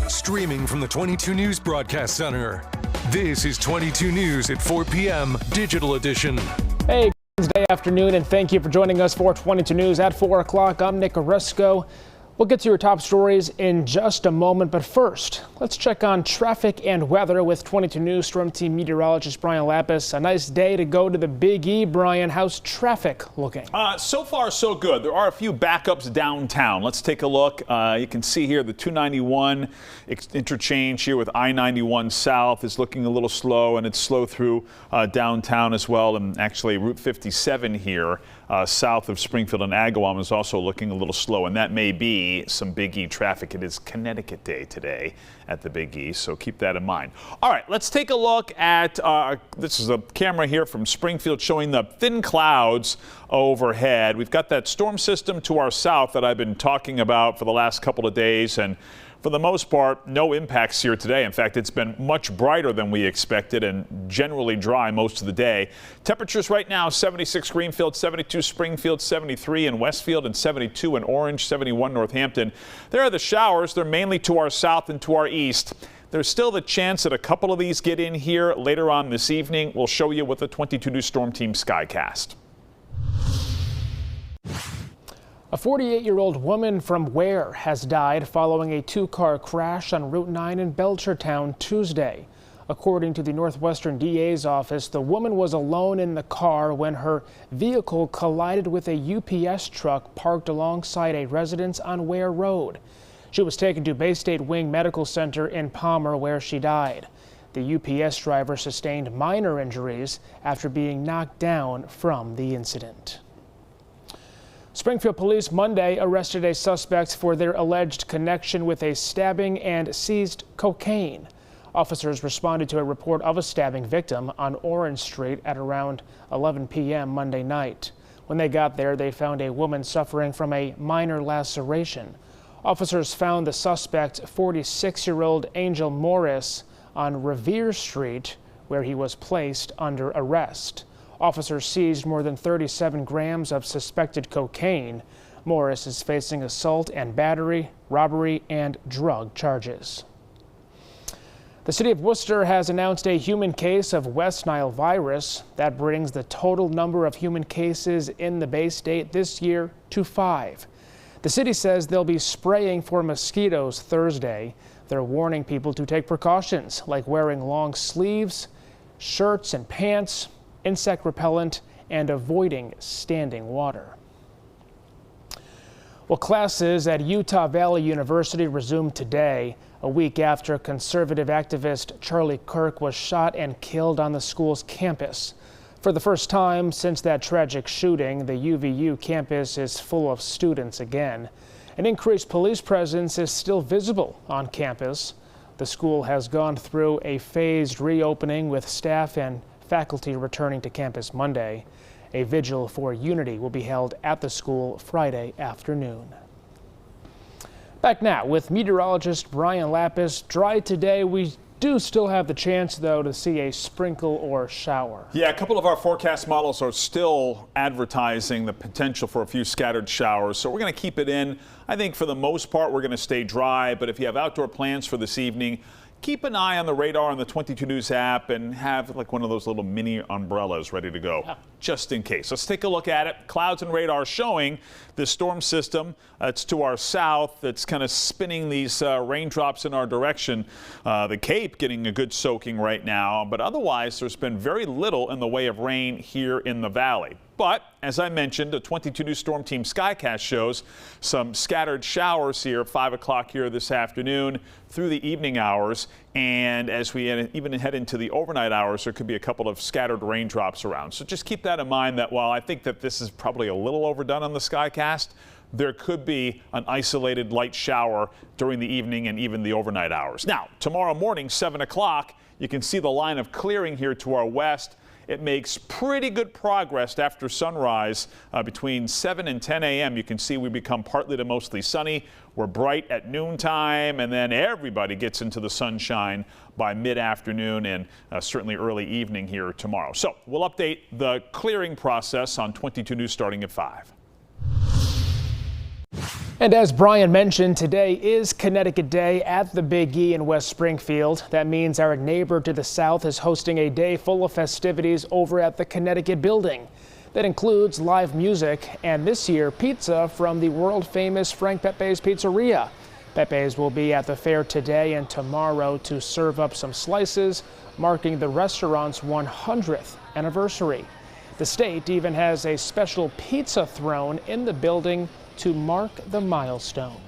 Streaming from the 22 News Broadcast Center. This is 22 News at 4 p.m. Digital Edition. Hey, Wednesday afternoon, and thank you for joining us for 22 News at 4 o'clock. I'm Nick Oresco. We'll get to your top stories in just a moment, but first, let's check on traffic and weather with 22 News Storm Team meteorologist Brian Lapis. A nice day to go to the Big E. Brian, how's traffic looking? So far, so good. There are a few backups downtown. Let's take a look. You can see here the 291 interchange here with I-91 South is looking a little slow, and it's slow through downtown as well. And actually, Route 57 here south of Springfield and Agawam is also looking a little slow, and that may be some Big E traffic. It is Connecticut Day today at the Big E, so keep that in mind. All right, let's take a look at, this is a camera here from Springfield showing the thin clouds overhead. We've got that storm system to our south that I've been talking about for the last couple of days, and for the most part, no impacts here today. In fact, it's been much brighter than we expected and generally dry most of the day. Temperatures right now, 76 Greenfield, 72 Springfield, 73 in Westfield, and 72 in Orange, 71 Northampton. There are the showers. They're mainly to our south and to our east. There's still the chance that a couple of these get in here later on this evening. We'll show you with the 22 News Storm Team Skycast. A 48-year-old woman from Ware has died following a two-car crash on Route 9 in Belchertown Tuesday. According to the Northwestern DA's office, the woman was alone in the car when her vehicle collided with a UPS truck parked alongside a residence on Ware Road. She was taken to Bay State Wing Medical Center in Palmer, where she died. The UPS driver sustained minor injuries after being knocked down from the incident. Springfield police Monday arrested a suspect for their alleged connection with a stabbing and seized cocaine. Officers responded to a report of a stabbing victim on Orange Street at around 11 p.m. Monday night. When they got there, they found a woman suffering from a minor laceration. Officers found the suspect, 46-year-old Angel Morris, on Revere Street, where he was placed under arrest. Officers seized more than 37 grams of suspected cocaine. Morris is facing assault and battery, robbery, and drug charges. The city of Worcester has announced a human case of West Nile virus. That brings the total number of human cases in the Bay State this year to 5. The city says they'll be spraying for mosquitoes Thursday. They're warning people to take precautions like wearing long sleeves, shirts and pants, insect repellent, and avoiding standing water. Well, classes at Utah Valley University resumed today, a week after conservative activist Charlie Kirk was shot and killed on the school's campus. For the first time since that tragic shooting, the UVU campus is full of students again. An increased police presence is still visible on campus. The school has gone through a phased reopening with staff and faculty returning to campus Monday. A vigil for unity will be held at the school Friday afternoon. Back now with meteorologist Brian Lapis. Dry today. We do still have the chance, though, to see a sprinkle or shower. Yeah, a couple of our forecast models are still advertising the potential for a few scattered showers, so we're going to keep it in. I think for the most part we're going to stay dry, but if you have outdoor plans for this evening, keep an eye on the radar on the 22 News app and have like one of those little mini umbrellas ready to go, just in case. Let's take a look at it. Clouds and radar showing this storm system. It's to our south. That's kind of spinning these raindrops in our direction. The Cape getting a good soaking right now, but otherwise there's been very little in the way of rain here in the valley. But as I mentioned, the 22 News Storm Team Skycast shows some scattered showers here, 5 o'clock here this afternoon through the evening hours. And as we even head into the overnight hours, there could be a couple of scattered raindrops around. So just keep that in mind that while I think that this is probably a little overdone on the Skycast, there could be an isolated light shower during the evening and even the overnight hours. Now, tomorrow morning, 7 o'clock, you can see the line of clearing here to our west. It makes pretty good progress after sunrise between 7 and 10 a.m. You can see we become partly to mostly sunny. We're bright at noontime, and then everybody gets into the sunshine by mid-afternoon and certainly early evening here tomorrow. So we'll update the clearing process on 22 News starting at 5. And as Brian mentioned, today is Connecticut Day at the Big E in West Springfield. That means our neighbor to the south is hosting a day full of festivities over at the Connecticut Building. That includes live music and this year pizza from the world famous Frank Pepe's Pizzeria. Pepe's will be at the fair today and tomorrow to serve up some slices, marking the restaurant's 100th anniversary. The state even has a special pizza throne in the building to mark the milestone.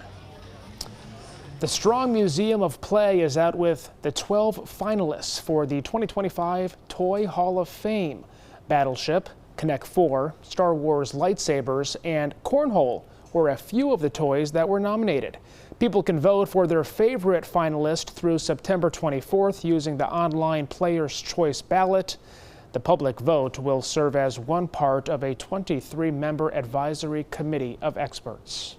The Strong Museum of Play is out with the 12 finalists for the 2025 Toy Hall of Fame. Battleship, Connect 4, Star Wars lightsabers, and Cornhole were a few of the toys that were nominated. People can vote for their favorite finalist through September 24th using the online Player's Choice ballot. The public vote will serve as one part of a 23-member advisory committee of experts.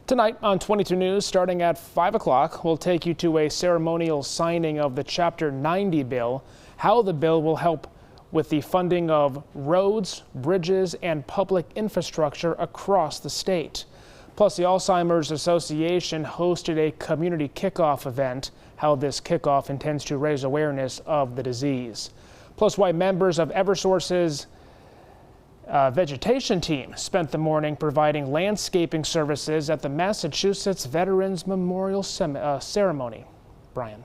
Tonight on 22 News, starting at 5 o'clock, we'll take you to a ceremonial signing of the Chapter 90 bill, how the bill will help with the funding of roads, bridges, and public infrastructure across the state. Plus, the Alzheimer's Association hosted a community kickoff event, how this kickoff intends to raise awareness of the disease. Plus, why members of Eversource's vegetation team spent the morning providing landscaping services at the Massachusetts Veterans Memorial Ceremony. Brian.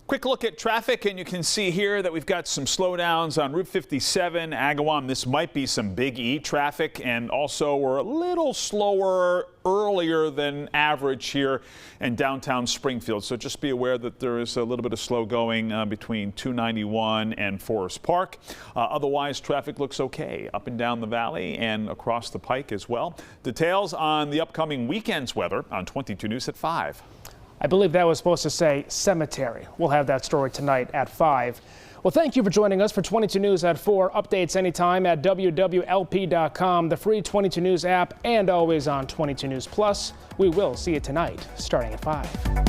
Quick look at traffic, and you can see here that we've got some slowdowns on Route 57, Agawam. This might be some Big E traffic, and also we're a little slower earlier than average here in downtown Springfield. So just be aware that there is a little bit of slow going between 291 and Forest Park. Otherwise, traffic looks okay up and down the valley and across the pike as well. Details on the upcoming weekend's weather on 22 News at 5. I believe that was supposed to say cemetery. We'll have that story tonight at 5. Well, thank you for joining us for 22 News at 4. Updates anytime at wwlp.com, the free 22 News app, and always on 22 News Plus. We will see you tonight starting at 5.